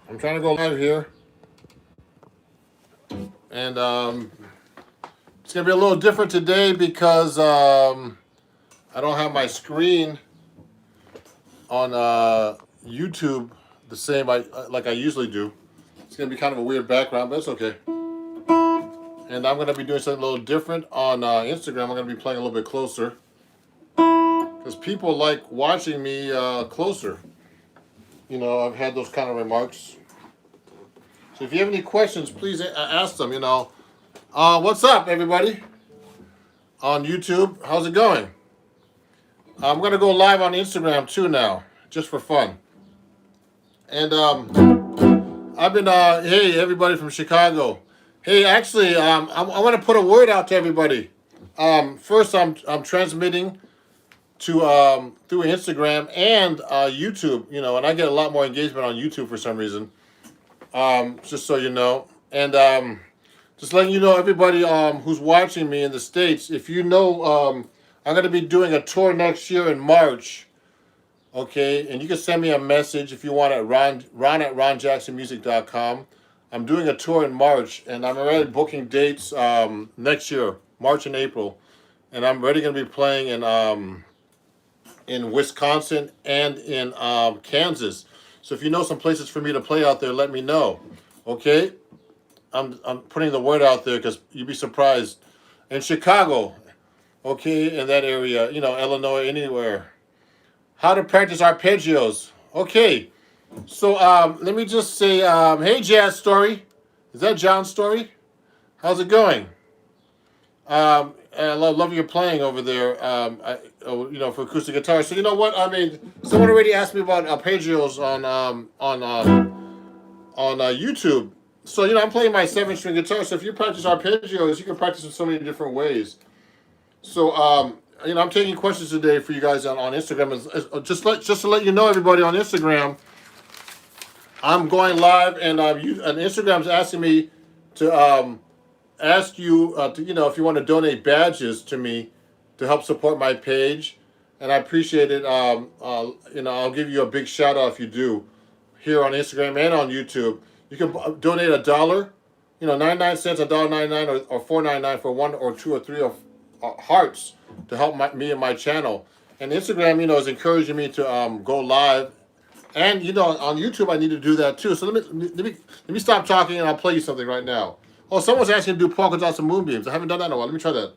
I'm trying to go live here, and it's gonna be a little different today because I don't have my screen on YouTube the same like I usually do. It's gonna be kind of a weird background, but it's okay. And I'm gonna be doing something a little different on Instagram. I'm gonna be playing a little bit closer because people like watching me closer. You know, I've had those kind of remarks. So if you have any questions, please ask them. What's up, everybody? On YouTube, how's it going? I'm gonna go live on Instagram too now, just for fun. And I've been hey everybody from Chicago. Hey, actually, I want to put a word out to everybody. First, I'm transmitting to through Instagram and YouTube. And I get a lot more engagement on YouTube for some reason. Just so you know, and just letting you know, everybody who's watching me in the States, if you know, I'm going to be doing a tour next year in March. Okay, and you can send me a message if you want at ron at ronjacksonmusic.com. I'm doing a tour in March, and I'm already booking dates next year, March and April, and I'm already going to be playing in Wisconsin and in Kansas. So if you know some places for me to play out there, let me know. Okay, I'm putting the word out there because you'd be surprised. In Chicago, okay, in that area, Illinois, anywhere. How to practice arpeggios. Okay, so let me just say, hey, Jazz Story. Is that John's Story? How's it going? I love your playing over there. For acoustic guitar. So you know what? I mean, someone already asked me about arpeggios on YouTube. So I'm playing my 7-string guitar. So if you practice arpeggios, you can practice in so many different ways. So I'm taking questions today for you guys on Instagram. Just to let you know, everybody, on Instagram, I'm going live, and Instagram's asking me to ask you if you want to donate badges to me to help support my page, and I appreciate it. I'll give you a big shout out if you do here on Instagram and on YouTube. You can donate $1, 99 cents, $1.99, or $4.99 for 1 or 2 or 3 of hearts to help me and my channel. And Instagram, is encouraging me to go live, and on YouTube I need to do that too. So let me stop talking, and I'll play you something right now. Oh, someone's asking to do polka dots and moonbeams. I haven't done that in a while. Let me try that.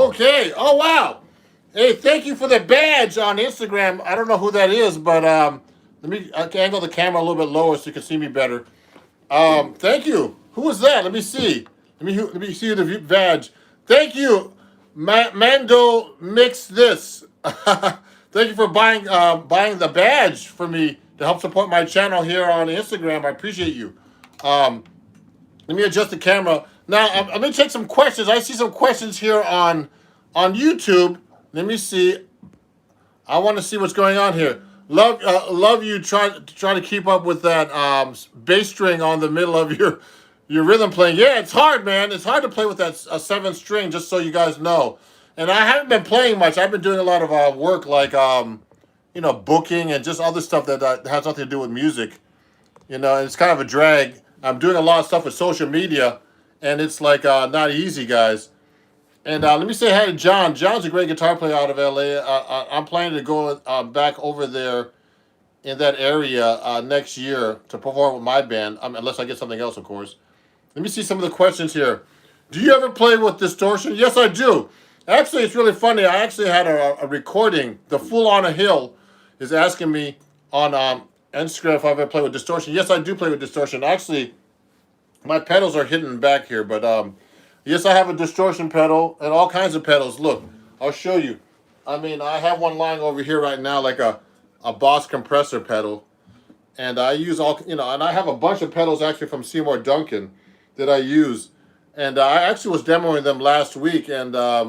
Okay. Oh wow. Hey, thank you for the badge on Instagram. I don't know who that is, but let me angle the camera a little bit lower so you can see me better. Thank you. Who was that? Let me see. Let me see the badge. Thank you, Mando. Mix this. Thank you for buying the badge for me to help support my channel here on Instagram. I appreciate you. Let me adjust the camera. Now, I'm going to take some questions. I see some questions here on YouTube. Let me see. I want to see what's going on here. Love you. Try to keep up with that bass string on the middle of your rhythm playing. Yeah, it's hard, man. It's hard to play with that seventh string. Just so you guys know. And I haven't been playing much. I've been doing a lot of work, like booking and just other stuff that has nothing to do with music. It's kind of a drag. I'm doing a lot of stuff with social media, and it's like not easy, guys. And let me say hi to John. John's a great guitar player out of LA. I'm planning to go back over there in that area next year to perform with my band, unless I get something else, of course. Let me see some of the questions here. Do you ever play with distortion? Yes, I do. Actually, it's really funny. I actually had a recording. The Fool on a Hill is asking me on Instagram if I've ever played with distortion. Yes, I do play with distortion. Actually, my pedals are hidden back here, but yes, I have a distortion pedal and all kinds of pedals. Look, I'll show you. I mean, I have one lying over here right now, like a Boss compressor pedal, and I use and I have a bunch of pedals actually from Seymour Duncan that I use, and I actually was demoing them last week, and I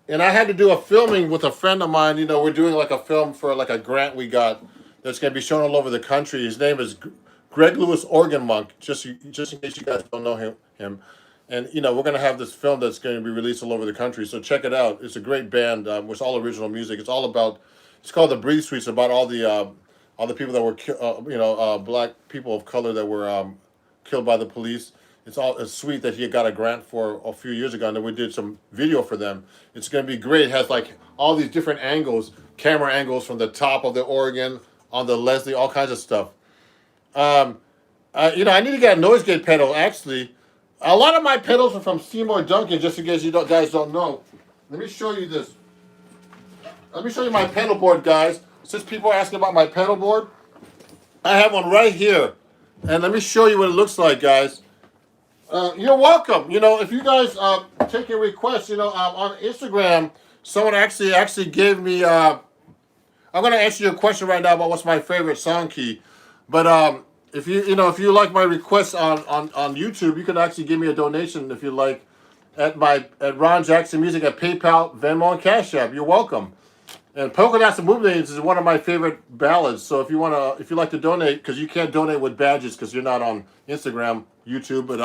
had to do a filming with a friend of mine. We're doing like a film for like a grant we got that's going to be shown all over the country. His name is Greg Lewis Organ Monk, just in case you guys don't know him. And, we're going to have this film that's going to be released all over the country. So check it out. It's a great band. It's all original music. It's called The Breathe Suite. It's about all the people that were, black people of color that were killed by the police. It's sweet that he got a grant for a few years ago, and then we did some video for them. It's going to be great. It has like all these different angles, camera angles from the top of the organ, on the Leslie, all kinds of stuff. I need to get a noise gate pedal. Actually, a lot of my pedals are from Seymour Duncan. Just in case you guys don't know, let me show you this. Let me show you my pedal board, guys. Since people are asking about my pedal board, I have one right here, and let me show you what it looks like, guys. You're welcome. If you guys take your requests, on Instagram, someone actually gave me. I'm going to answer your question right now about what's my favorite song key. But if you like my requests on YouTube, you can actually give me a donation if you like at Ron Jackson Music at PayPal, Venmo, and Cash App. You're welcome. And Polka Dots and Moonbeams is one of my favorite ballads. So if you like to donate, because you can't donate with badges because you're not on Instagram, YouTube, but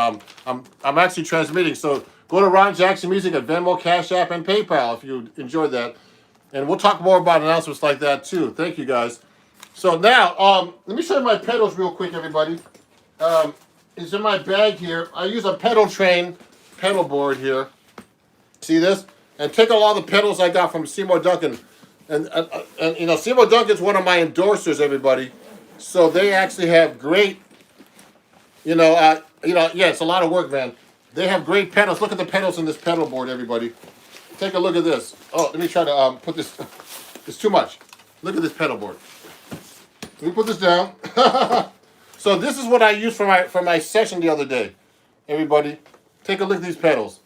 I'm actually transmitting. So go to Ron Jackson Music at Venmo, Cash App, and PayPal if you enjoyed that. And we'll talk more about announcements like that too. Thank you guys. So now, let me show you my pedals real quick, everybody. It's in my bag here. I use a pedal train pedal board here. See this? And take all the pedals I got from Seymour Duncan. And Seymour Duncan's one of my endorsers, everybody. So they actually have great, yeah, it's a lot of work, man. They have great pedals. Look at the pedals in this pedal board, everybody. Take a look at this. Oh, let me try to put this. It's too much. Look at this pedal board. Let me put this down. So this is what I used for my session the other day. Everybody, take a look at these pedals.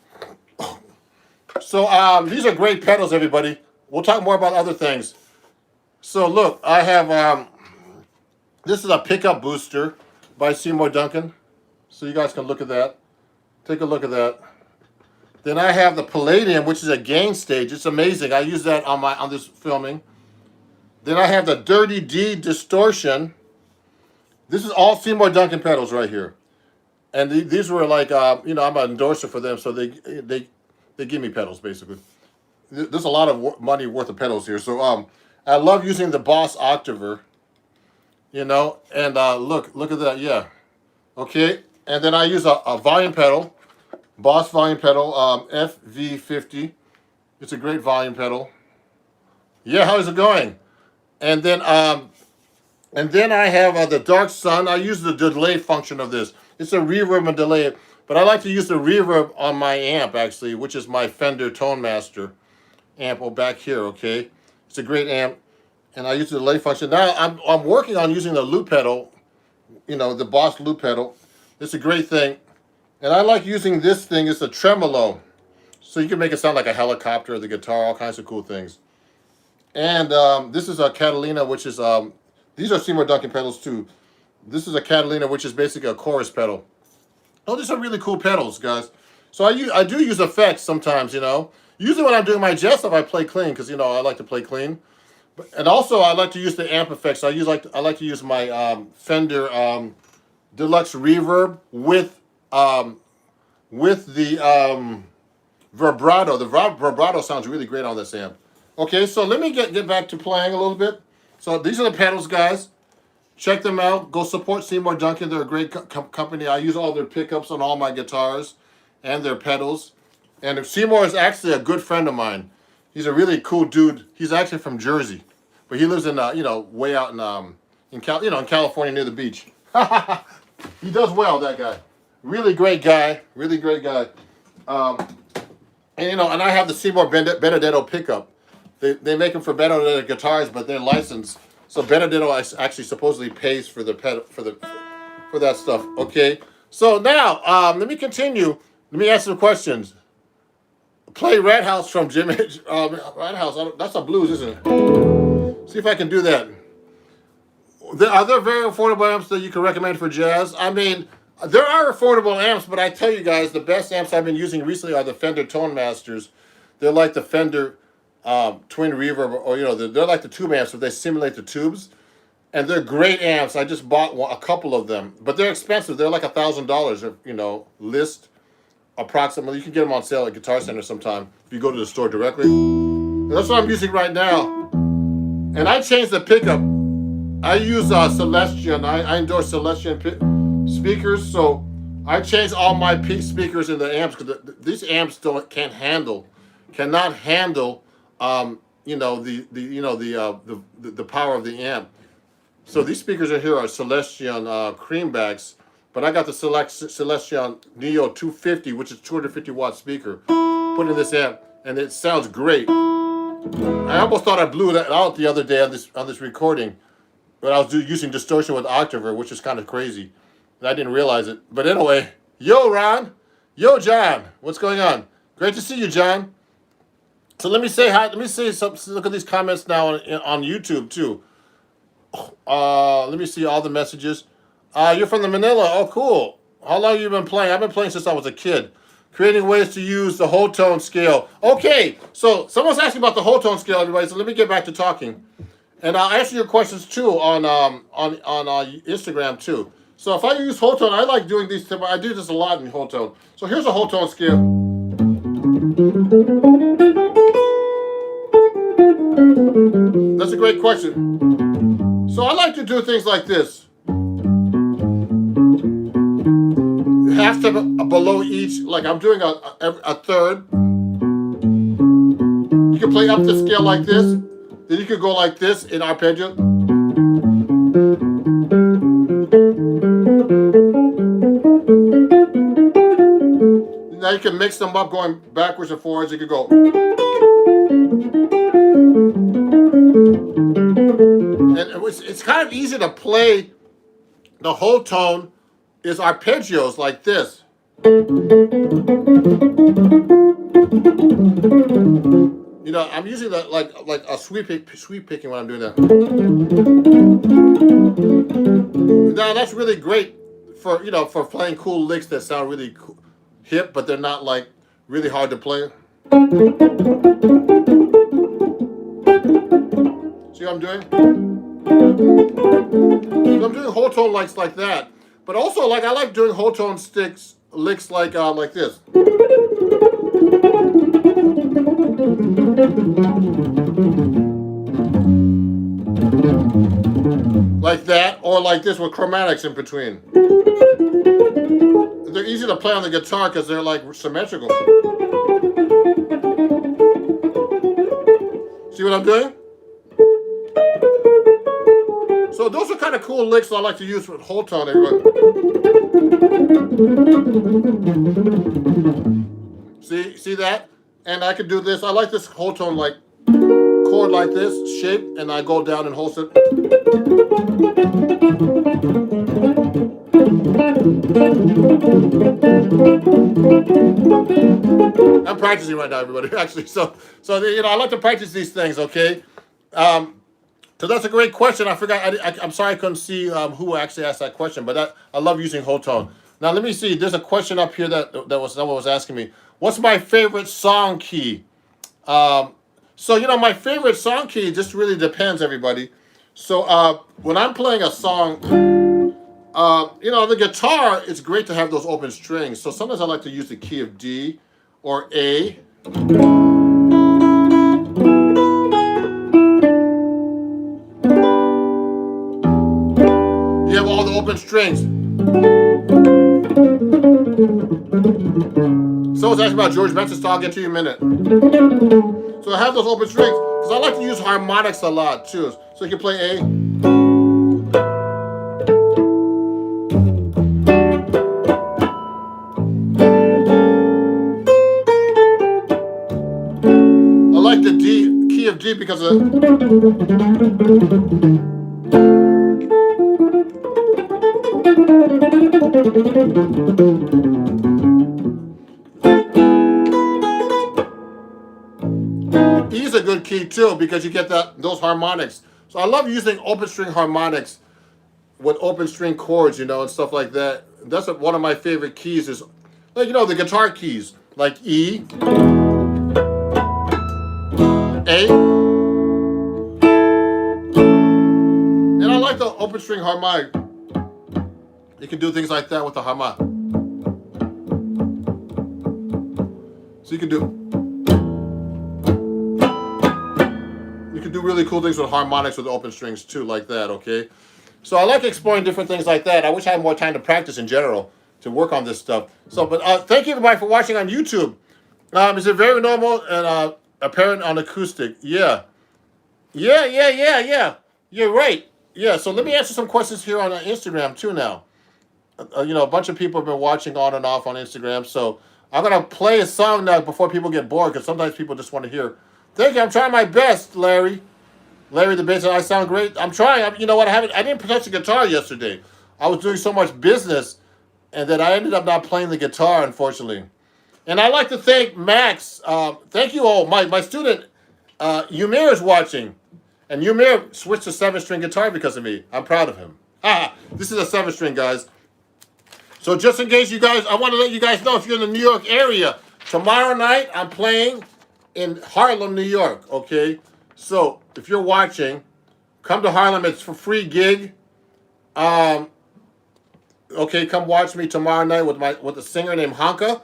So these are great pedals, everybody. We'll talk more about other things. So look, I have this is a pickup booster by Seymour Duncan. So you guys can look at that. Take a look at that. Then I have the Palladium, which is a gain stage. It's amazing. I use that on this filming. Then I have the Dirty D distortion. This is all Seymour Duncan pedals right here. And these were like, I'm an endorser for them, so they give me pedals, basically. There's a lot of money worth of pedals here. So I love using the Boss Octaver, and look at that, yeah. Okay, and then I use a volume pedal, Boss volume pedal, FV50. It's a great volume pedal. Yeah, how's it going? And then I have the Dark Sun. I use the delay function of this. It's a reverb and delay, but I like to use the reverb on my amp, actually, which is my Fender Tone Master amp back here, okay? It's a great amp, and I use the delay function. Now I'm working on using the loop pedal, the Boss loop pedal. It's a great thing, and I like using this thing. It's a tremolo, so you can make it sound like a helicopter, the guitar, all kinds of cool things. And this is a Catalina, which is, these are Seymour Duncan pedals too. This is a Catalina, which is basically a chorus pedal. Oh, these are really cool pedals, guys. So I do use effects sometimes, Usually when I'm doing my jazz stuff, I play clean because, I like to play clean. And also, I like to use the amp effects. I like to use my Fender Deluxe Reverb with the vibrato. The vibrato sounds really great on this amp. Okay, so let me get back to playing a little bit. So these are the pedals, guys. Check them out. Go support Seymour Duncan. They're a great company. I use all their pickups on all my guitars and their pedals. And Seymour is actually a good friend of mine. He's a really cool dude. He's actually from Jersey, but he lives in way out in California near the beach. He does well, that guy. Really great guy. Really great guy. And I have the Seymour Benedetto pickup. They make them for Benedetto guitars, but they're licensed. So Benedetto actually supposedly pays for the for that stuff. Okay. So now let me continue. Let me ask some questions. Play Red House from Jim. Red House. That's a blues, isn't it? See if I can do that. Are there very affordable amps that you can recommend for jazz? I mean, there are affordable amps, but I tell you guys, the best amps I've been using recently are the Fender Tone Masters. They're like the Fender Twin Reverb, or they're like the tube amps, but they simulate the tubes, and they're great amps. I just bought a couple of them, but they're expensive. They're like $1,000, list approximately. You can get them on sale at Guitar Center sometime if you go to the store directly. And that's what I'm using right now. And I changed the pickup. I use Celestion. I endorse Celestion speakers, so I changed all my peak speakers in the amps because these amps cannot handle the power of the amp. So these speakers here are Celestion creambacks, but I got the Celestion Neo 250, which is 250 watt speaker, put in this amp, and it sounds great. I almost thought I blew that out the other day on this recording, but I was using distortion with Octaver, which is kind of crazy, and I didn't realize it. But anyway, yo Ron, yo John, what's going on? Great to see you, John. So let me say hi. Let me say something. Look at these comments now on YouTube too. Let me see all the messages. You're from the Manila. Oh, cool. How long have you been playing? I've been playing since I was a kid. Creating ways to use the whole tone scale. Okay, so someone's asking about the whole tone scale, everybody. So let me get back to talking, and I'll answer your questions too on Instagram too. So if I use whole tone, I like doing these. I do this a lot in whole tone. So here's a whole tone scale. That's a great question. So I like to do things like this. Half step below each, like I'm doing a third. You can play up the scale like this. Then you could go like this in arpeggio. Now you can mix them up going backwards and forwards. You could go. And it's kind of easy to play the whole tone is arpeggios like this. You know, I'm using that like a sweep picking when I'm doing that. Now that's really great for for playing cool licks that sound really cool, hip, but they're not like really hard to play. See what I'm doing? So I'm doing whole tone licks like that, but also like I like doing whole tone licks like this. Like that, or like this with chromatics in between. They're easy to play on the guitar because they're like symmetrical. See what I'm doing? So those are kind of cool licks I like to use with whole tone. See that? And I could do this. I like this whole tone like chord like this shape, and I go down and hold it. I'm practicing right now, everybody. Actually, so I like to practice these things. Okay. So that's a great question. I forgot. I'm sorry I couldn't see who actually asked that question, but I love using whole tone. Now let me see. There's a question up here that someone was asking me. What's my favorite song key? So my favorite song key just really depends, everybody. So when I'm playing a song, the guitar, it's great to have those open strings. So sometimes I like to use the key of D or A. You have all the open strings. Someone's asking about George Benson, so I'll get to you in a minute. So I have those open strings because I like to use harmonics a lot too. So you can play A. I like the D, key of D because of E is a good key too because you get those harmonics. So I love using open string harmonics with open string chords, and stuff like that. That's one of my favorite keys is, like, the guitar keys, like E, A, and I like the open string harmonic. You can do things like that with the harmonic. So you can do really cool things with harmonics with open strings too, like that, okay? So I like exploring different things like that. I wish I had more time to practice in general to work on this stuff. So, but thank you everybody for watching on YouTube. Is it very normal and apparent on acoustic? Yeah. You're right. Yeah, so let me answer some questions here on Instagram too now. A bunch of people have been watching on and off on Instagram, so I'm going to play a song now before people get bored, because sometimes people just want to hear. Thank you. I'm trying my best, Larry. Larry the bass. I sound great. I'm trying. You know what? I didn't touch the guitar yesterday. I was doing so much business, and then I ended up not playing the guitar, unfortunately. And I'd like to thank Max. Thank you all. My student, Umir, is watching. And Umir switched to 7-string guitar because of me. I'm proud of him. This is a 7-string, guys. So just in case you guys, I want to let you guys know if you're in the New York area, tomorrow night I'm playing in Harlem, New York. Okay, so if you're watching, come to Harlem. It's for free gig. Okay, come watch me tomorrow night with a singer named Hanka,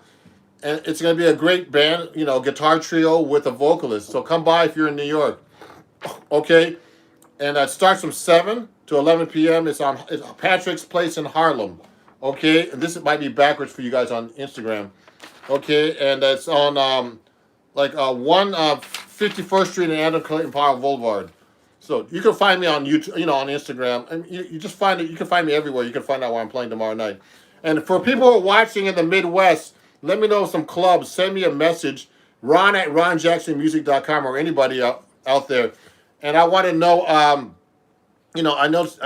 and it's gonna be a great band. You know, guitar trio with a vocalist. So come by if you're in New York. Okay, and it starts from 7 to 11 p.m. It's Patrick's Place in Harlem. Okay, and this might be backwards for you guys on Instagram. Okay, and it's on 151st Street and Adam Clayton Powell Boulevard. So you can find me on YouTube, on Instagram, and you just find it. You can find me everywhere. You can find out where I'm playing tomorrow night. And for people who are watching in the Midwest, let me know some clubs. Send me a message, Ron at ronjacksonmusic.com, or anybody out there. And I want to know, I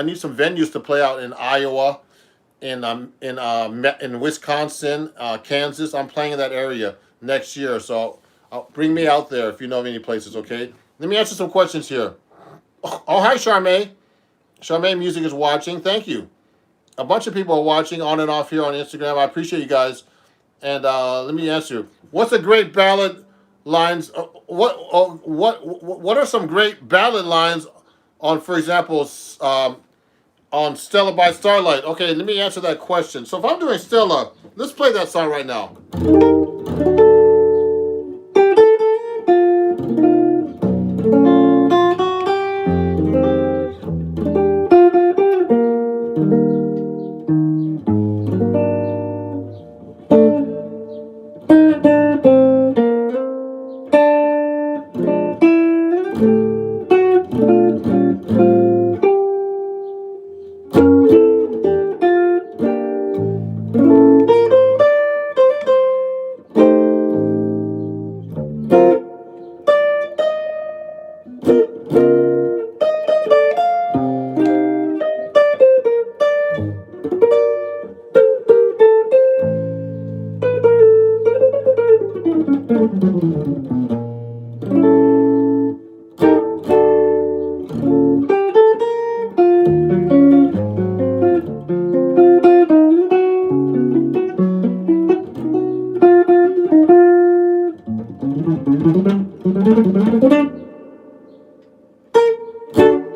need some venues to play out in Iowa, in Wisconsin, Kansas. I'm playing in that area next year, so bring me out there if you know of any places. Okay. Let me answer some questions here. Oh, hi, Charmaine. Charmaine Music is watching. Thank you. A bunch of people are watching on and off here on Instagram. I appreciate you guys. And let me answer. What's a great ballad lines? What are some great ballad lines on, for example, on Stella by Starlight? Okay, let me answer that question. So if I'm doing Stella, let's play that song right now.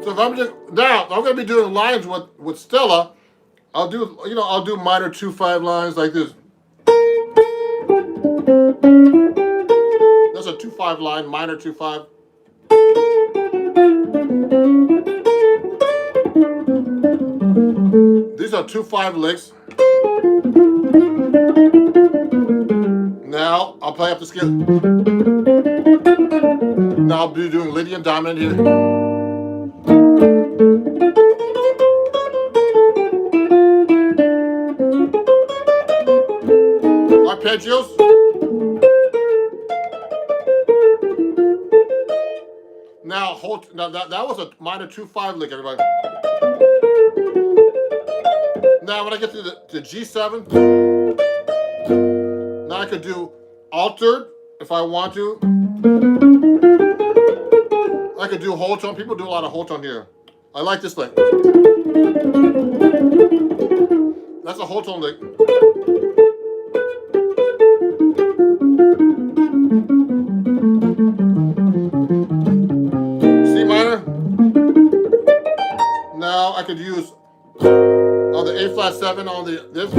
So if I'm gonna be doing lines with Stella. I'll do minor 2/5 lines like this. That's a 2/5 line, minor 2/5. These are 2/5 licks. Now I'll play up the scale. Now I'll be doing Lydian dominant here. Arpeggios. Now that was a minor 2/5 lick, everybody. Now when I get to the G7, now I could do altered if I want to. I could do whole tone. People do a lot of whole tone here. I like this lick. That's a whole tone lick. C minor. Now I could use on the A flat 7 on this.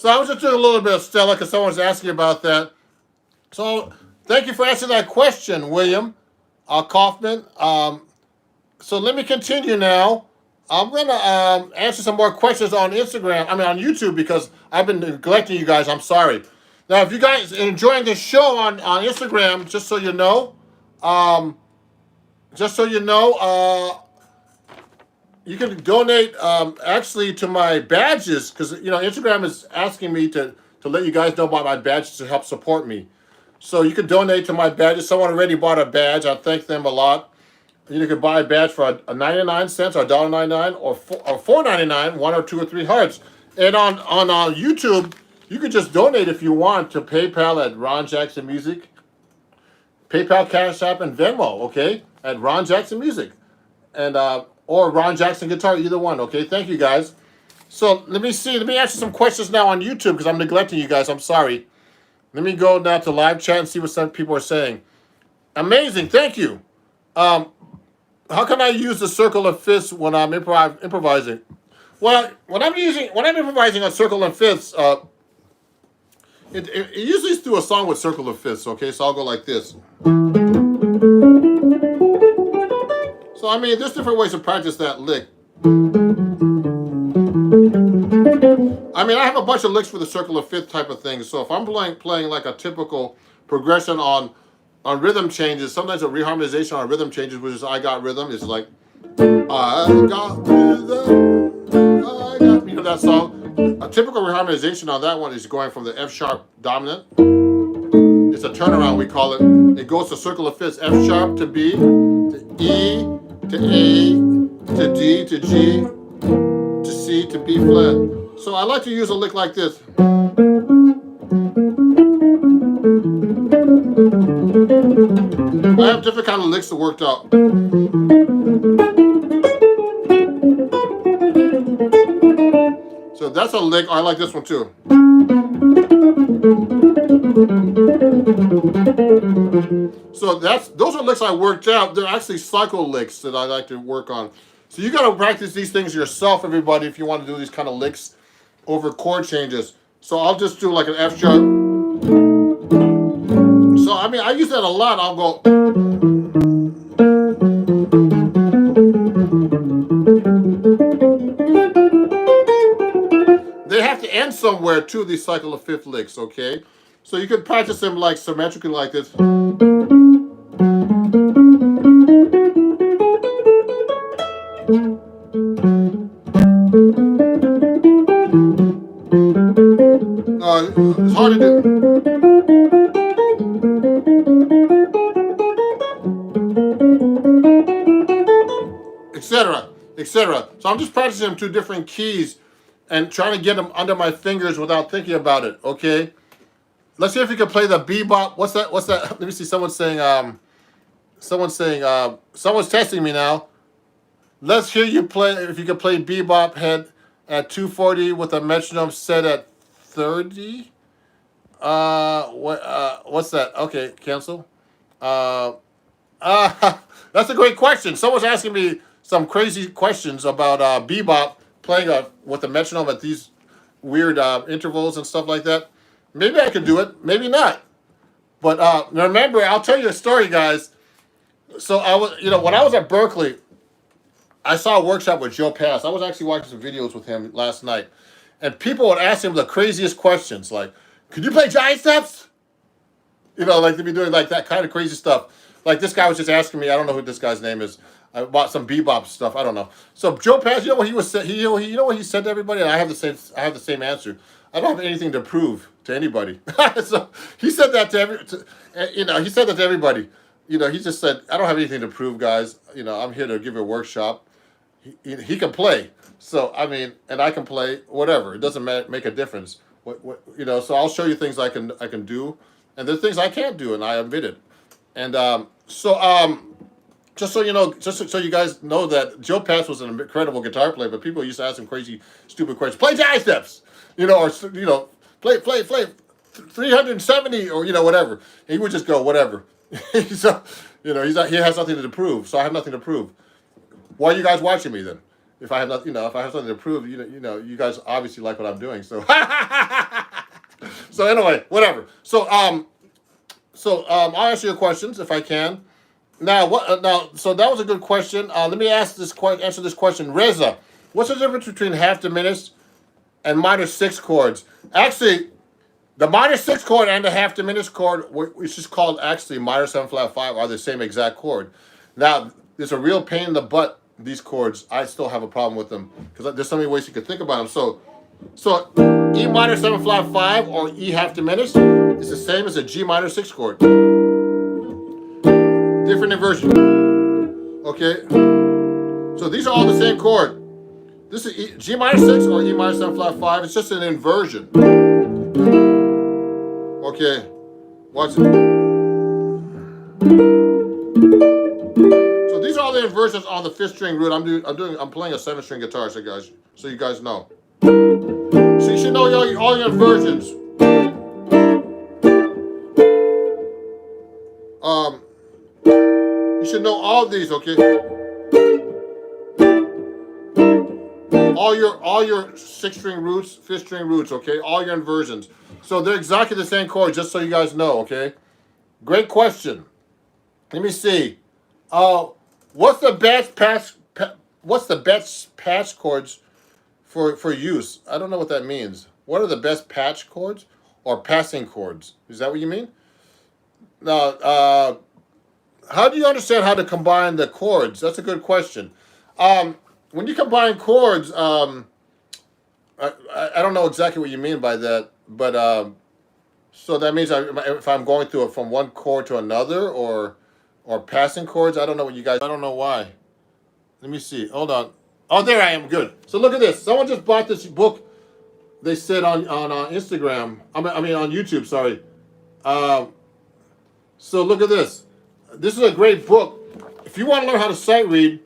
So I was just doing a little bit of Stella because someone was asking about that. So thank you for answering that question, William Kaufman. So let me continue now. I'm gonna answer some more questions on Instagram. I mean on YouTube because I've been neglecting you guys. I'm sorry. Now, if you guys are enjoying this show on Instagram, just so you know, um, you can donate actually to my badges because Instagram is asking me to let you guys know about my badges to help support me. So you can donate to my badges. Someone already bought a badge. I thank them a lot. You can buy a badge for 99 cents or $1.99 or $4.99, 1 or 2 or 3 hearts. And on YouTube, you can just donate if you want to PayPal at Ron Jackson Music, PayPal, Cash App, and Venmo. Okay, at Ron Jackson Music, and or Ron Jackson Guitar, either one. Okay, thank you guys. So let me see. Let me answer some questions now on YouTube because I'm neglecting you guys. I'm sorry. Let me go now to live chat and see what some people are saying. Amazing, thank you. How can I use the circle of fifths when I'm improvising? Well, when I'm improvising on circle and fifths, it usually is through a song with circle of fifths. Okay, so I'll go like this. So I mean, there's different ways to practice that lick. I mean, I have a bunch of licks for the circle of fifth type of thing. So if I'm playing like a typical progression on rhythm changes, sometimes a reharmonization on rhythm changes, which is I got rhythm, is like I got rhythm, you know that song. A typical reharmonization on that one is going from the F sharp dominant. It's a turnaround, we call it. It goes to circle of fifths, F sharp to B, to E, to A, to D, to G, to C, to B flat. So I like to use a lick like this. I have different kind of licks that worked out. So that's a lick. I like this one too. So those are licks I worked out. They're actually cycle licks that I like to work on. So you got to practice these things yourself, everybody, if you want to do these kind of licks over chord changes. So I'll just do like an F sharp. So I mean, I use that a lot. I'll go. They have to end somewhere too, these cycle of fifth licks, okay? So you can practice them like symmetrically like this. It's hard to do. Etc. etc. So I'm just practicing them 2 different keys and trying to get them under my fingers without thinking about it, okay? Let's see if you can play the bebop. What's that? Let me see. Someone's testing me now. Let's hear you play, if you can play bebop head at 240 with a metronome set at 30. What's that? Okay, cancel. That's a great question. Someone's asking me some crazy questions about bebop playing with a metronome at these weird intervals and stuff like that. Maybe I could do it, maybe not. But remember, I'll tell you a story, guys. So I was, when I was at Berkeley, I saw a workshop with Joe Pass. I was actually watching some videos with him last night, and people would ask him the craziest questions, like, "Could you play giant steps?" Like to be doing like that kind of crazy stuff. Like this guy was just asking me. I don't know who this guy's name is. About some bebop stuff. I don't know. So Joe Pass, what he was saying? You know what he said to everybody? And I have the same answer. I don't have anything to prove to anybody. So he said that he said that to everybody. He just said, I don't have anything to prove, guys. I'm here to give a workshop. He can play. So, I mean, and I can play whatever. It doesn't make a difference. So I'll show you things I can do. And there's things I can't do, and I admit it. And just so you know, so you guys know that Joe Pass was an incredible guitar player, but people used to ask him crazy, stupid questions. Play giant steps! Or play 370 or whatever. He would just go whatever. So he has nothing to prove. So I have nothing to prove. Why are you guys watching me then? If I have nothing, if I have something to prove, you guys obviously like what I'm doing. So So anyway, whatever. So I'll answer your questions if I can. Now what? Now, so that was a good question. Let me answer this question. Reza, what's the difference between half diminished and minor six chords? Actually, the minor six chord and the half diminished chord, which is called actually minor 7 flat 5, are the same exact chord. Now, there's a real pain in the butt. These chords, I still have a problem with them because there's so many ways you could think about them. So E minor 7 flat 5 or E half diminished is the same as a G minor 6 chord. Different inversion. Okay. So these are all the same chord. This is G minor 6 or E minor 7 flat 5. It's just an inversion. Okay. Watch it. So these are all the inversions on the 5th string root. I'm playing a 7-string guitar, so you guys know. So you should know all your inversions. You should know all these, okay? All your 6-string roots, 5th string roots, okay? All your inversions. So they're exactly the same chord, just so you guys know, okay? Great question. Let me see. What's the best patch chords for use? I don't know what that means. What are the best patch chords or passing chords? Is that what you mean? Now, how do you understand how to combine the chords? That's a good question. When you combine chords, I don't know exactly what you mean by that, but so that means if I'm going through it from one chord to another or passing chords, I don't know what you guys. I don't know why. Let me see. Hold on. Oh, there I am. Good. So look at this. Someone just bought this book. They said on Instagram. I mean on YouTube. Sorry. So look at this. This is a great book. If you want to learn how to sight read,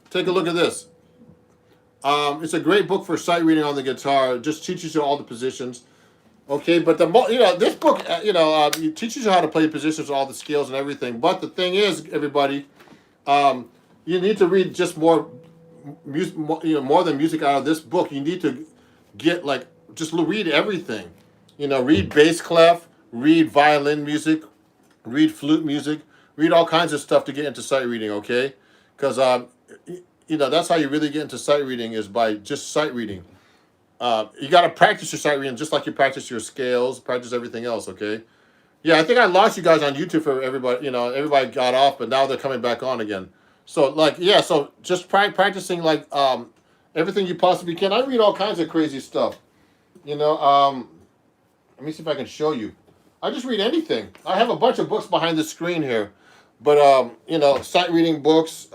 take a look at this. It's a great book for sight reading on the guitar. It just teaches you all the positions. Okay, but this book, it teaches you how to play positions, all the scales and everything. But the thing is, everybody, you need to read just more music, more than music out of this book. You need to get just read everything. Read bass clef, read violin music, read flute music, read all kinds of stuff to get into sight reading. Okay, because that's how you really get into sight reading is by just sight reading. You got to practice your sight reading just like you practice your scales, practice everything else, okay? Yeah, I think I lost you guys on YouTube for everybody. Everybody got off, but now they're coming back on again. So, so just practicing, everything you possibly can. I read all kinds of crazy stuff. Let me see if I can show you. I just read anything. I have a bunch of books behind the screen here. But, sight reading books,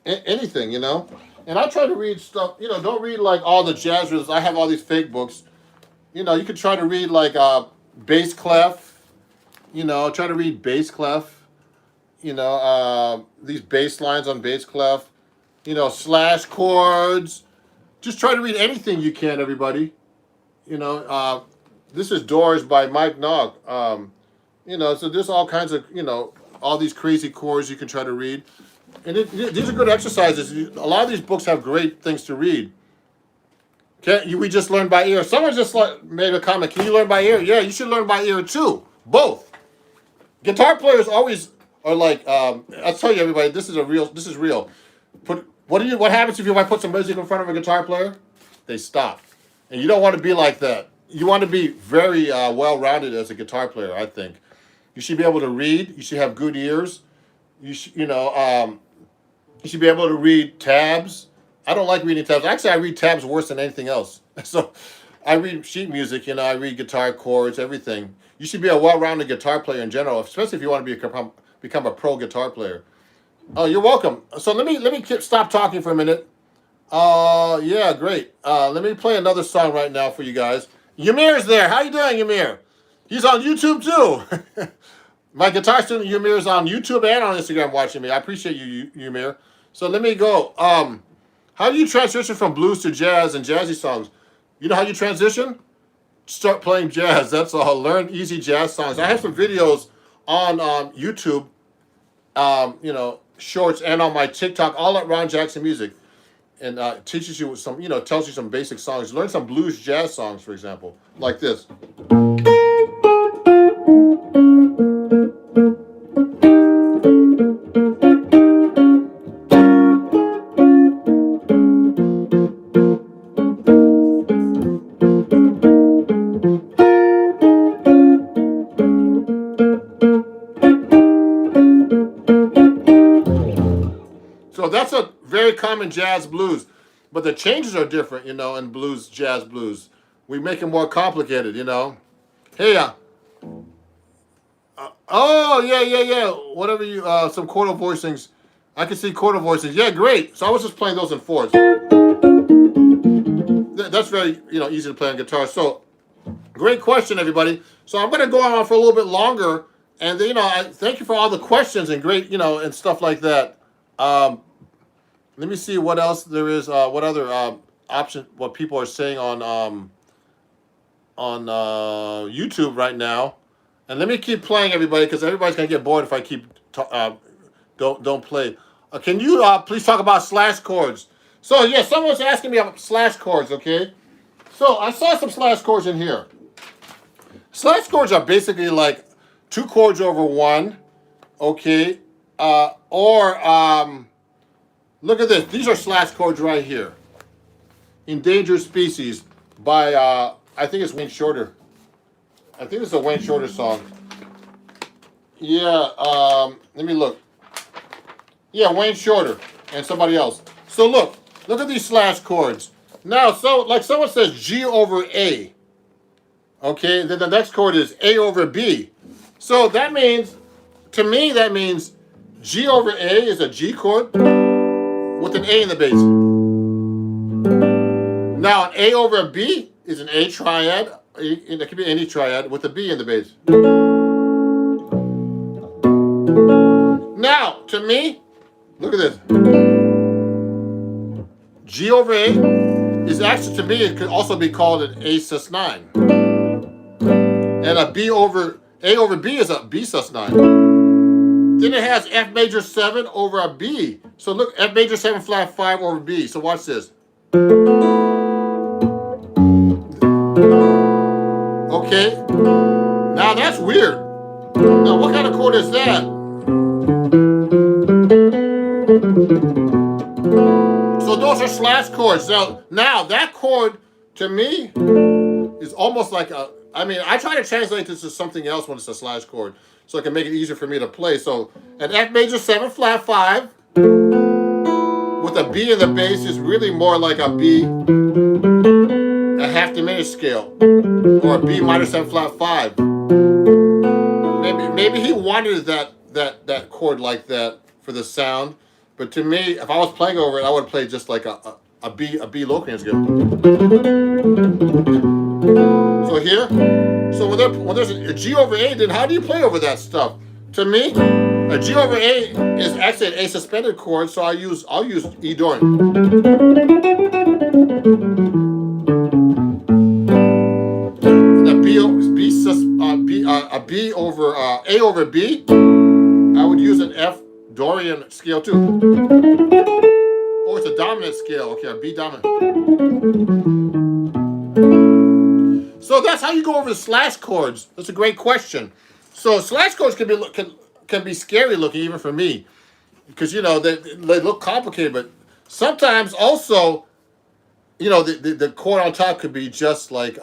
anything, And I try to read stuff, don't read all the jazz riddles. I have all these fake books. You could try to read bass clef. Try to read bass clef. These bass lines on bass clef. Slash chords. Just try to read anything you can, everybody. This is Doors by Mike Nog. So there's all kinds of, all these crazy chords you can try to read. And these are good exercises. A lot of these books have great things to read. We just learn by ear. Someone just made a comment. Can you learn by ear? Yeah, you should learn by ear too. Both. Guitar players always are I'll tell you, everybody. This is real. What happens if you put some music in front of a guitar player? They stop. And you don't want to be like that. You want to be very well-rounded as a guitar player. I think you should be able to read. You should have good ears. You should be able to read tabs. I don't like reading tabs. Actually, I read tabs worse than anything else. So I read sheet music, I read guitar chords, everything. You should be a well-rounded guitar player in general, especially if you want to become a pro guitar player. Oh, you're welcome. So let me stop talking for a minute. Yeah, great. Let me play another song right now for you guys. Ymir's there. How you doing, Ymir? He's on YouTube too. My guitar student Ymir is on YouTube and on Instagram watching me. I appreciate you, Ymir. So let me go. How do you transition from blues to jazz and jazzy songs? You know how you transition? Start playing jazz. That's all. Learn easy jazz songs. I have some videos on YouTube, shorts, and on my TikTok, all at Ron Jackson Music, and teaches you some, tells you some basic songs. Learn some blues jazz songs, for example, like this. So that's a very common jazz blues. But the changes are different, you know, in blues, jazz blues. We make it more complicated, you know. Hey, oh, yeah. Whatever you, some chordal voicings. I can see chordal voicings. Yeah, great. So I was just playing those in fours. That's very, you know, easy to play on guitar. So, great question, everybody. So I'm going to go on for a little bit longer. And, you know, I thank you for all the questions and great, you know, and stuff like that. Let me see what else there is. What other option? What people are saying on YouTube right now. And let me keep playing, everybody, because everybody's gonna get bored if I keep don't play. Can you please talk about slash chords? So yeah, someone's asking me about slash chords. Okay, so I saw some slash chords in here. Slash chords are basically like two chords over one. Okay, look at this. These are slash chords right here. Endangered Species by I think it's Wayne Shorter. I think it's a Wayne Shorter song. Yeah, let me look. Yeah, Wayne Shorter and somebody else. So look at these slash chords. Now, so like someone says G over A. Okay, then the next chord is A over B. So that means, to me, that means G over A is a G chord with an A in the bass. Now, an A over B is an A triad. It could be any triad with a B in the bass. Now, to me, look at this. G over A is actually, to me, it could also be called an A sus9. And A over B is a B sus9. Then it has F major 7 over a B. So look, F major 7 flat 5 over B. So watch this. Okay, now that's weird. Now what kind of chord is that? So those are slash chords. Now that chord to me is almost like a, I mean, I try to translate this to something else when it's a slash chord so it can make it easier for me to play. So an F major 7 flat 5 with a B in the bass is really more like a B, a half diminished scale, or a B minor 7 flat 5. Maybe he wanted that chord like that for the sound, but to me, if I was playing over it, I would play just like a B locating scale. So here, so when there's a G over A, then how do you play over that stuff? To me, a G over A is actually an A suspended chord, so I'll use E Dorian. A B over A over B, I would use an F Dorian scale too. Or it's a dominant scale. Okay, a B dominant. So that's how you go over the slash chords. That's a great question. So slash chords can be scary looking even for me, because you know they look complicated, but sometimes also, you know, the chord on top could be just like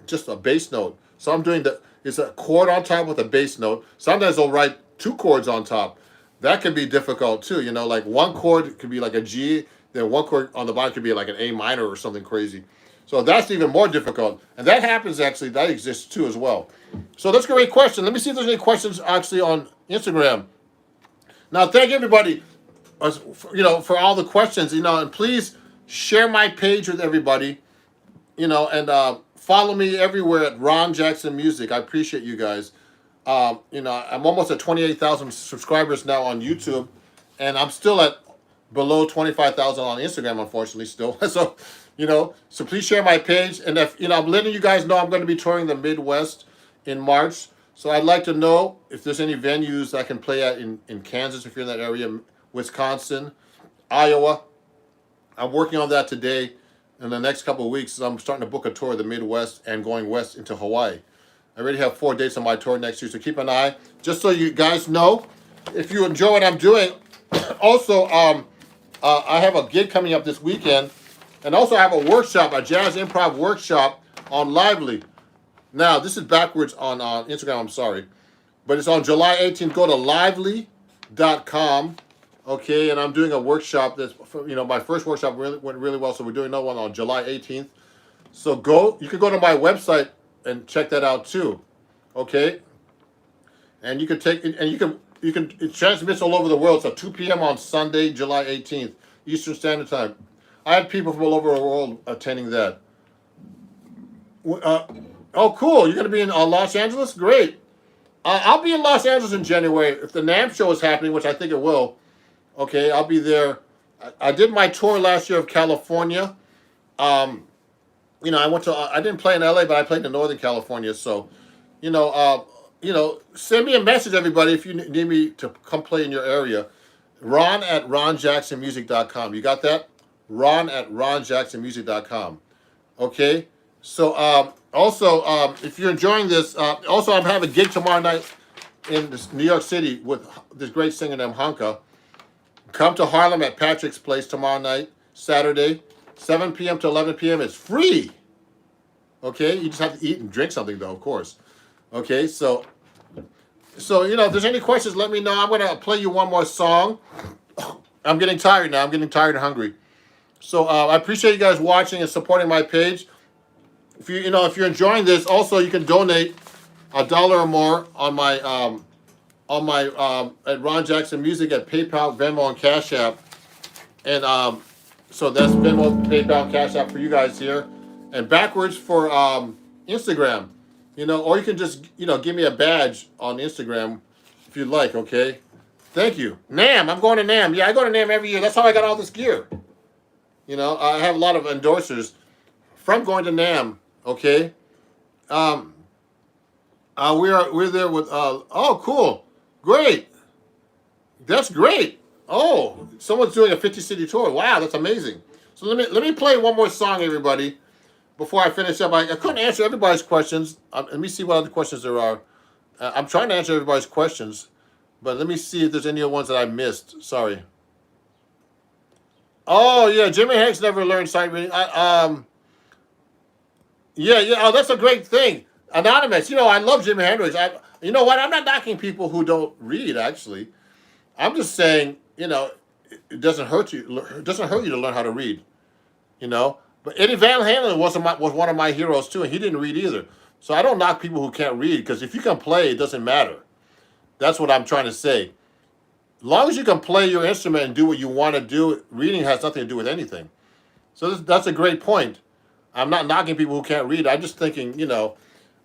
just a bass note. So I'm doing it's a chord on top with a bass note. Sometimes I'll write two chords on top. That can be difficult too. You know, like one chord could be like a G, then one chord on the bottom could be like an A minor or something crazy. So that's even more difficult. And that happens actually, that exists too as well. So that's a great question. Let me see if there's any questions actually on Instagram. Now, thank everybody, you know, for all the questions, you know, and please share my page with everybody, you know, and follow me everywhere at Ron Jackson Music. I appreciate you guys. You know, I'm almost at 28,000 subscribers now on YouTube, and I'm still at below 25,000 on Instagram, unfortunately, still. So, you know, so please share my page. And if, you know, I'm letting you guys know I'm going to be touring the Midwest in March. So I'd like to know if there's any venues I can play at in Kansas, if you're in that area, Wisconsin, Iowa. I'm working on that today. In the next couple of weeks, I'm starting to book a tour of the Midwest and going west into Hawaii. I already have 4 dates on my tour next year, so keep an eye. Just so you guys know, if you enjoy what I'm doing, also, I have a gig coming up this weekend, and also I have a workshop, a jazz improv workshop on Lively. Now, this is backwards on Instagram, I'm sorry. But it's on July 18th. Go to lively.com Okay, and I'm doing a workshop that's, my first workshop went really well, so we're doing another one on July 18th. So you can go to my website and check that out too. Okay, and it transmits all over the world. So 2 p.m. on Sunday, July 18th, Eastern Standard Time. I had people from all over the world attending that. Oh, cool! You're gonna be in Los Angeles? Great. I'll be in Los Angeles in January if the NAMM show is happening, which I think it will. Okay, I'll be there. I did my tour last year of California. I didn't play in LA, but I played in Northern California. So, send me a message, everybody, if you need me to come play in your area. Ron@ronjacksonmusic.com. You got that? Ron@ronjacksonmusic.com. Okay. So, also, if you're enjoying this, also I'm having a gig tomorrow night in New York City with this great singer named Hanka. Come to Harlem at Patrick's Place tomorrow night, Saturday, 7 p.m. to 11 p.m. It's free. Okay, you just have to eat and drink something, though, of course. Okay, so if there's any questions, let me know. I'm gonna play you one more song. I'm getting tired now. I'm getting tired and hungry. So I appreciate you guys watching and supporting my page. If you're enjoying this, also you can donate $1 or more on my at Ron Jackson Music at PayPal, Venmo, and Cash App. And so that's Venmo, PayPal, and Cash App for you guys here. And backwards for Instagram. Or you can just give me a badge on Instagram if you'd like. Okay. Thank you. NAMM. I'm going to NAMM. Yeah, I go to NAMM every year. That's how I got all this gear. I have a lot of endorsers from going to NAMM. Okay. We're there with oh, cool. Great. That's great. Oh, someone's doing a 50 city tour. Wow, that's amazing. So let me play one more song, everybody, before I finish up. I couldn't answer everybody's questions. Let me see what other questions there are. I'm trying to answer everybody's questions, but let me see if there's any other ones that I missed. Sorry. Oh yeah, Jimi Hendrix never learned sight reading. Yeah. Oh, that's a great thing. Anonymous. I love Jimi Hendrix. You know what? I'm not knocking people who don't read. Actually, I'm just saying, it doesn't hurt you. It doesn't hurt you to learn how to read. But Eddie Van Halen was one of my heroes too, and he didn't read either. So I don't knock people who can't read, because if you can play, it doesn't matter. That's what I'm trying to say. As long as you can play your instrument and do what you want to do, reading has nothing to do with anything. So that's a great point. I'm not knocking people who can't read. I'm just thinking,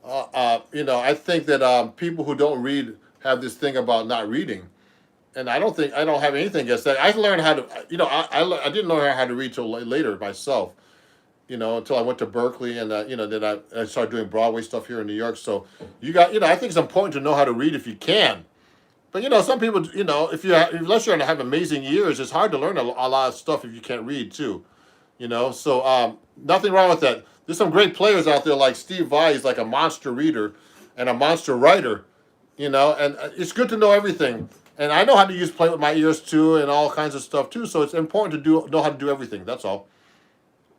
I think that people who don't read have this thing about not reading, and I don't have anything against that. I learned how to, I didn't know how to read till later myself, until I went to Berkeley, and then I started doing Broadway stuff here in New York. So I think it's important to know how to read if you can. But some people, unless you're going to have amazing ears, it's hard to learn a lot of stuff if you can't read too. So nothing wrong with that. There's some great players out there like Steve Vai. He's like a monster reader and a monster writer, and it's good to know everything. And I know how to play with my ears too, and all kinds of stuff too. So it's important to know how to do everything. That's all.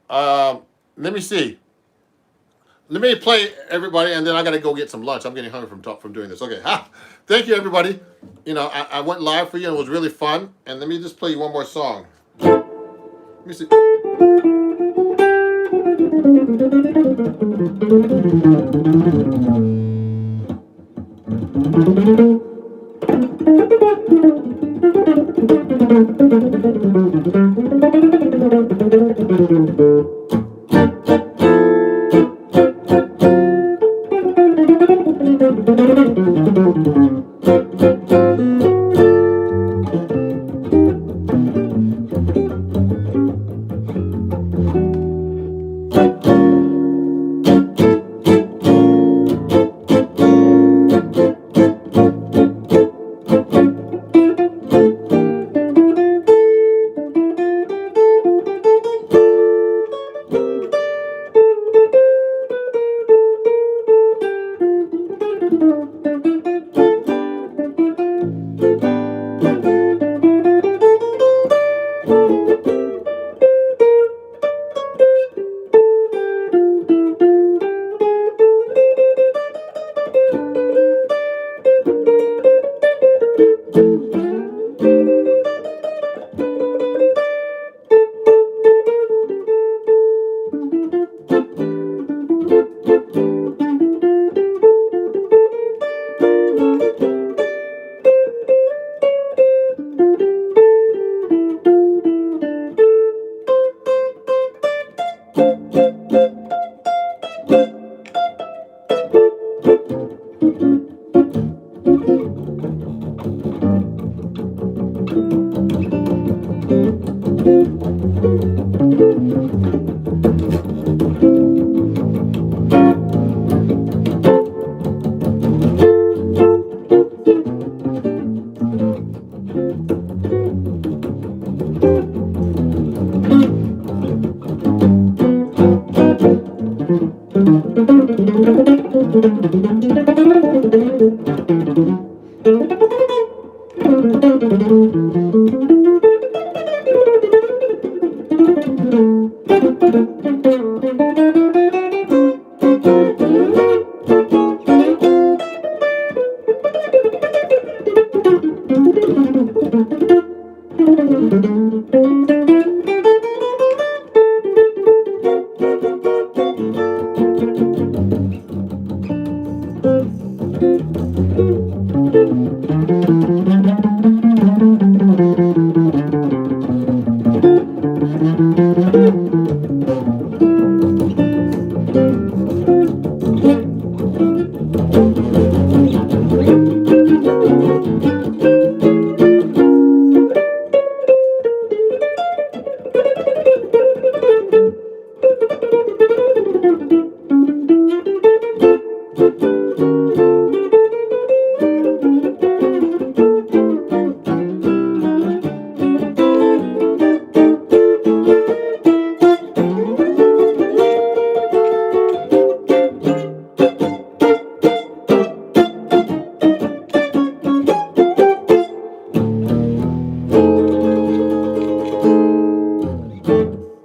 Let me see. Let me play everybody, and then I got to go get some lunch. I'm getting hungry from doing this. Okay. Thank you, everybody. I went live for you, and it was really fun. And let me just play you one more song. Let me see.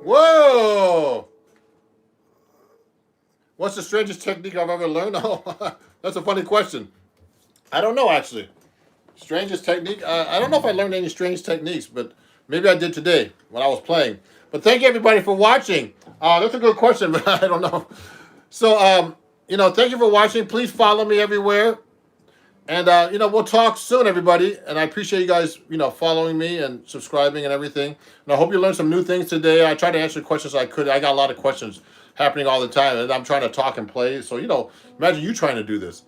Whoa! What's the strangest technique I've ever learned? Oh, that's a funny question. I don't know, actually. Strangest technique? I don't know if I learned any strange techniques, but maybe I did today when I was playing. But thank you, everybody, for watching. That's a good question, but I don't know. So, thank you for watching. Please follow me everywhere. And, we'll talk soon, everybody. And I appreciate you guys, following me and subscribing and everything. And I hope you learned some new things today. I tried to answer questions I could. I got a lot of questions happening all the time. And I'm trying to talk and play. So, imagine you trying to do this.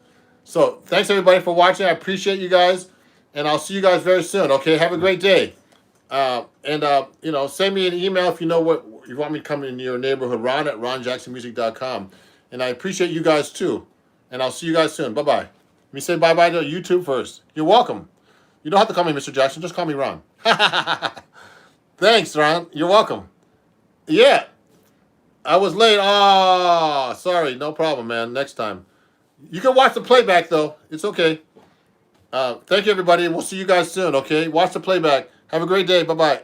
So, thanks, everybody, for watching. I appreciate you guys. And I'll see you guys very soon, okay? Have a great day. Send me an email if you know what you want me to come in your neighborhood, ron@ronjacksonmusic.com. And I appreciate you guys, too. And I'll see you guys soon. Bye-bye. Let me say bye-bye to YouTube first. You're welcome. You don't have to call me Mr. Jackson. Just call me Ron. Thanks, Ron. You're welcome. Yeah. I was late. Oh, sorry. No problem, man. Next time. You can watch the playback, though. It's okay. Thank you, everybody. We'll see you guys soon, okay? Watch the playback. Have a great day. Bye-bye.